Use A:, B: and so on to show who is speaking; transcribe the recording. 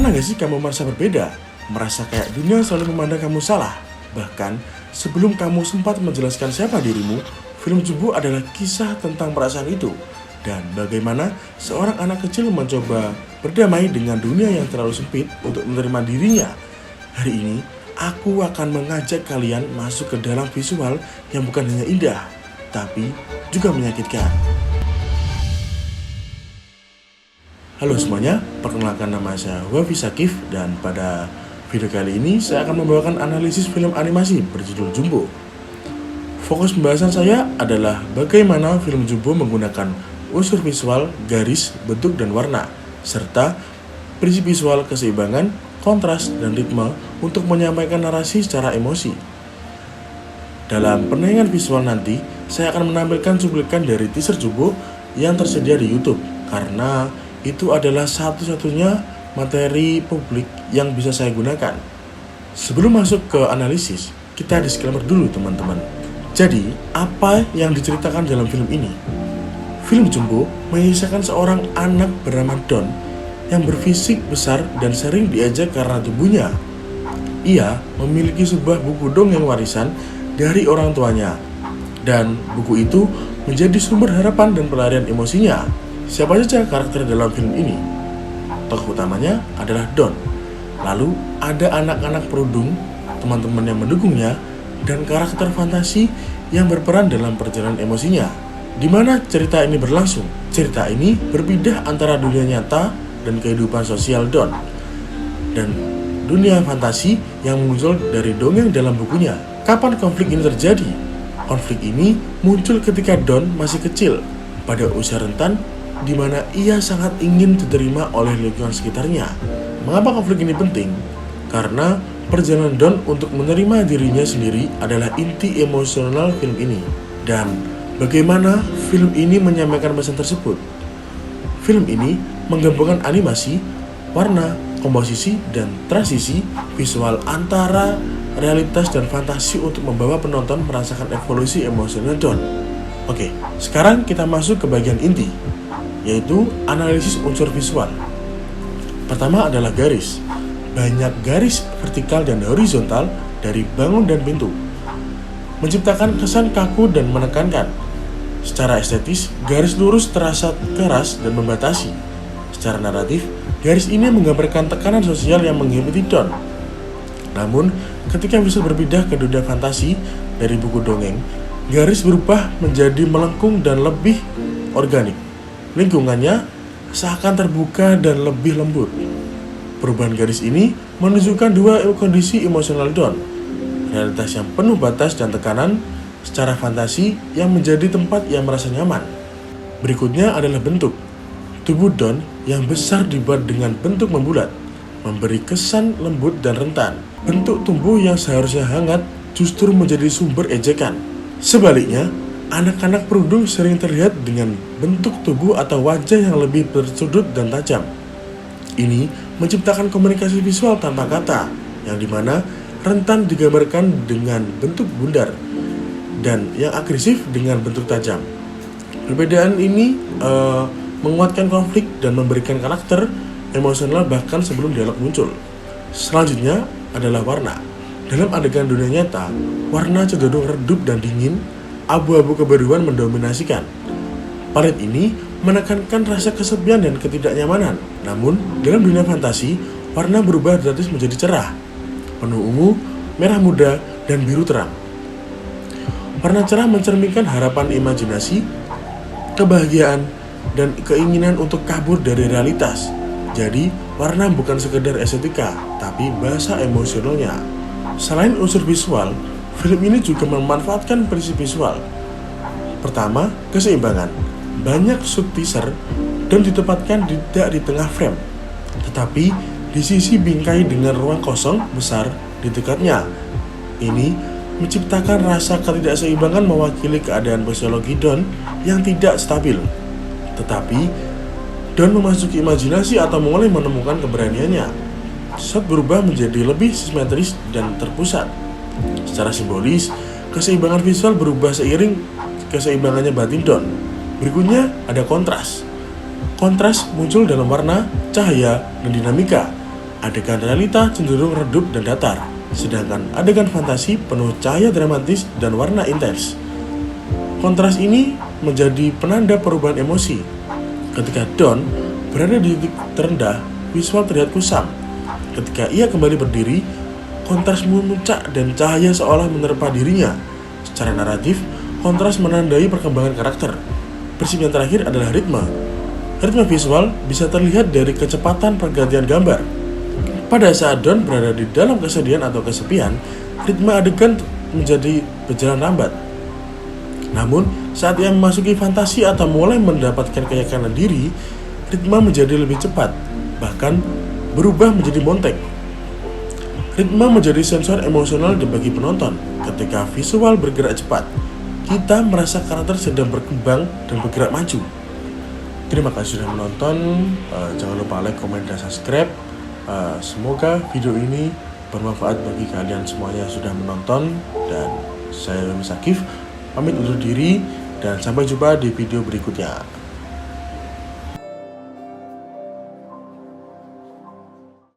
A: Pernah gak sih kamu merasa berbeda? Merasa kayak dunia selalu memandang kamu salah? Bahkan, sebelum kamu sempat menjelaskan siapa dirimu, film Jumbo adalah kisah tentang perasaan itu. Dan bagaimana seorang anak kecil mencoba berdamai dengan dunia yang terlalu sempit untuk menerima dirinya. Hari ini, aku akan mengajak kalian masuk ke dalam visual yang bukan hanya indah, tapi juga menyakitkan. Halo semuanya, perkenalkan nama saya Wafi Sakif dan pada video kali ini saya akan membawakan analisis film animasi berjudul Jumbo. Fokus pembahasan saya adalah bagaimana film Jumbo menggunakan unsur visual, garis, bentuk, dan warna, serta prinsip visual keseimbangan, kontras, dan ritme untuk menyampaikan narasi secara emosi. Dalam penayangan visual nanti, saya akan menampilkan cuplikan dari teaser Jumbo yang tersedia di YouTube, karena itu adalah satu-satunya materi publik yang bisa saya gunakan. Sebelum masuk ke analisis, kita disclaimer dulu teman-teman. Jadi, apa yang diceritakan dalam film ini? Film Jumbo mengisahkan seorang anak bernama Don yang berfisik besar dan sering diejek karena tubuhnya. Ia memiliki sebuah buku dongeng warisan dari orang tuanya, dan buku itu menjadi sumber harapan dan pelarian emosinya. Siapa saja karakter dalam film ini? Tokoh utamanya adalah Don. Lalu ada anak-anak perudung, teman-teman yang mendukungnya, dan karakter fantasi yang berperan dalam perjalanan emosinya. Di mana cerita ini berlangsung? Cerita ini berpindah antara dunia nyata dan kehidupan sosial Don, dan dunia fantasi yang muncul dari dongeng dalam bukunya. Kapan konflik ini terjadi? Konflik ini muncul ketika Don masih kecil, pada usia rentan, di mana ia sangat ingin diterima oleh lingkungan sekitarnya. Mengapa konflik ini penting? Karena perjalanan Don untuk menerima dirinya sendiri adalah inti emosional film ini. Dan bagaimana film ini menyampaikan pesan tersebut? Film ini menggabungkan animasi, warna, komposisi, dan transisi visual antara realitas dan fantasi untuk membawa penonton merasakan evolusi emosional Don. Oke, sekarang kita masuk ke bagian inti, yaitu analisis unsur visual. Pertama adalah garis. Banyak garis vertikal dan horizontal dari bangun dan pintu, menciptakan kesan kaku dan menekankan. Secara estetis, garis lurus terasa keras dan membatasi. Secara naratif, garis ini menggambarkan tekanan sosial yang menghimpiti Don. Namun, ketika bisa berpindah ke dunia fantasi dari buku dongeng, garis berubah menjadi melengkung dan lebih organik. Lingkungannya seakan terbuka dan lebih lembut. Perubahan garis ini menunjukkan dua kondisi emosional Don. Realitas yang penuh batas dan tekanan, secara fantasi yang menjadi tempat yang merasa nyaman. Berikutnya adalah bentuk. Tubuh Don yang besar dibuat dengan bentuk membulat, memberi kesan lembut dan rentan. Bentuk tubuh yang seharusnya hangat justru menjadi sumber ejekan. Sebaliknya, anak-anak perudung sering terlihat dengan bentuk tubuh atau wajah yang lebih bersudut dan tajam. Ini menciptakan komunikasi visual tanpa kata, yang dimana rentan digambarkan dengan bentuk bundar, dan yang agresif dengan bentuk tajam. Perbedaan ini menguatkan konflik dan memberikan karakter emosional bahkan sebelum dialog muncul. Selanjutnya adalah warna. Dalam adegan dunia nyata, warna cenderung redup dan dingin. Abu-abu kebiruan mendominasikan. Palet ini menekankan rasa kesepian dan ketidaknyamanan. Namun, dalam dunia fantasi, warna berubah drastis menjadi cerah, penuh ungu, merah muda, dan biru terang. Warna cerah mencerminkan harapan imajinasi, kebahagiaan, dan keinginan untuk kabur dari realitas. Jadi, warna bukan sekedar estetika, tapi bahasa emosionalnya. Selain unsur visual, film ini juga memanfaatkan prinsip visual. Pertama, keseimbangan. Banyak sub-teaser dan ditempatkan tidak di tengah frame, tetapi di sisi bingkai dengan ruang kosong besar di dekatnya. Ini menciptakan rasa ketidakseimbangan mewakili keadaan fisiologi Don yang tidak stabil. Tetapi, Don memasuki imajinasi atau mulai menemukan keberaniannya. Shot berubah menjadi lebih simetris dan terpusat. Secara simbolis, keseimbangan visual berubah seiring keseimbangannya batin Don. Berikutnya ada kontras. Kontras muncul dalam warna, cahaya, dan dinamika. Adegan realita cenderung redup dan datar, sedangkan adegan fantasi penuh cahaya dramatis dan warna intens. Kontras ini menjadi penanda perubahan emosi. Ketika Don berada di titik terendah, visual terlihat kusam. Ketika ia kembali berdiri, kontras memuncak dan cahaya seolah menerpa dirinya. Secara naratif, kontras menandai perkembangan karakter. Prinsip yang terakhir adalah ritme. Ritme visual bisa terlihat dari kecepatan pergantian gambar. Pada saat Don berada di dalam kesedihan atau kesepian, ritme adegan menjadi berjalan lambat. Namun, saat ia memasuki fantasi atau mulai mendapatkan keyakinan diri, ritme menjadi lebih cepat, bahkan berubah menjadi montek. Ritme menjadi sensor emosional bagi penonton. Ketika visual bergerak cepat, kita merasa karakter sedang berkembang dan bergerak maju. Terima kasih sudah menonton. Jangan lupa like, komen, dan subscribe. Semoga video ini bermanfaat bagi kalian semuanya yang sudah menonton. Dan saya Wefisakif pamit undur diri dan sampai jumpa di video berikutnya.